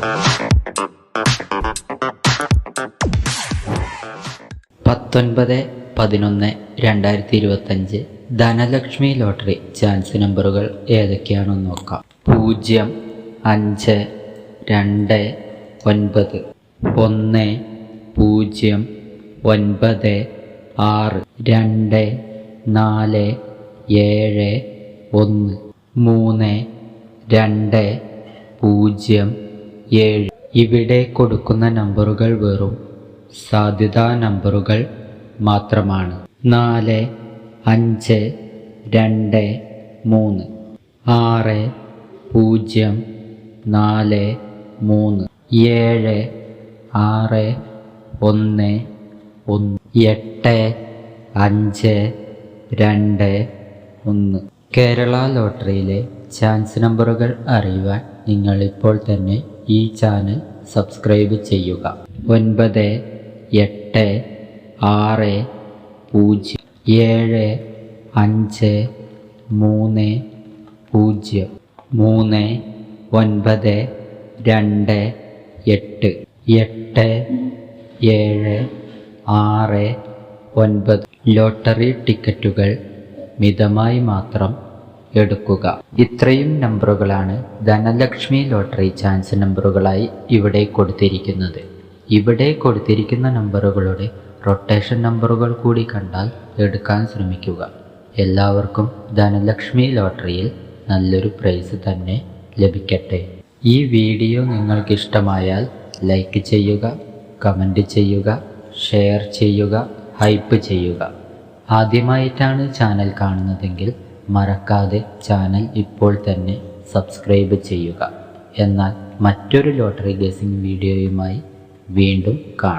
19/11/2025 Dhanlaxmi lottery chance നമ്പറുകൾ ഏതൊക്കെയാണെന്ന് നോക്കാം. 0, 5, 2, 9, 1, 0, 9, 6, 2, 4, 7, 1, 3, 2, 0, 7. ഇവിടെ കൊടുക്കുന്ന നമ്പറുകൾ വെറും സാധ്യതാ നമ്പറുകൾ മാത്രമാണ്. 4, 5, 2, 3, 6, 0, 4, 3, 7, 6, 1, 1, 8, 5, 2, 1. കേരള ലോട്ടറിയിലെ ചാൻസ് നമ്പറുകൾ അറിയുവാൻ നിങ്ങൾ ഇപ്പോൾ തന്നെ ഈ ചാനൽ സബ്സ്ക്രൈബ് ചെയ്യുക. 9, 8, 6, 0, 7, 5, 3, 0, 3, 9, 2, 8, 8, 7, 6, 9. ലോട്ടറി ടിക്കറ്റുകൾ മിതമായി മാത്രം എടുക്കുക. ഇത്രയും നമ്പറുകളാണ് ധനലക്ഷ്മി ലോട്ടറി ചാൻസ് നമ്പറുകളായി ഇവിടെ കൊടുത്തിരിക്കുന്നത്. ഇവിടെ കൊടുത്തിരിക്കുന്ന നമ്പറുകളുടെ റൊട്ടേഷൻ നമ്പറുകൾ കൂടി കണ്ടാൽ എടുക്കാൻ ശ്രമിക്കുക. എല്ലാവർക്കും ധനലക്ഷ്മി ലോട്ടറിയിൽ നല്ലൊരു പ്രൈസ് തന്നെ ലഭിക്കട്ടെ. ഈ വീഡിയോ നിങ്ങൾക്കിഷ്ടമായാൽ ലൈക്ക് ചെയ്യുക, കമൻറ്റ് ചെയ്യുക, ഷെയർ ചെയ്യുക, ഹൈപ്പ് ചെയ്യുക. ആദ്യമായിട്ടാണ് ചാനൽ കാണുന്നതെങ്കിൽ മറക്കാതെ ചാനൽ ഇപ്പോൾ തന്നെ സബ്സ്ക്രൈബ് ചെയ്യുക. എന്നാൽ മറ്റൊരു ലോട്ടറി ഗസിംഗ് വീഡിയോയുമായി വീണ്ടും കാണാം.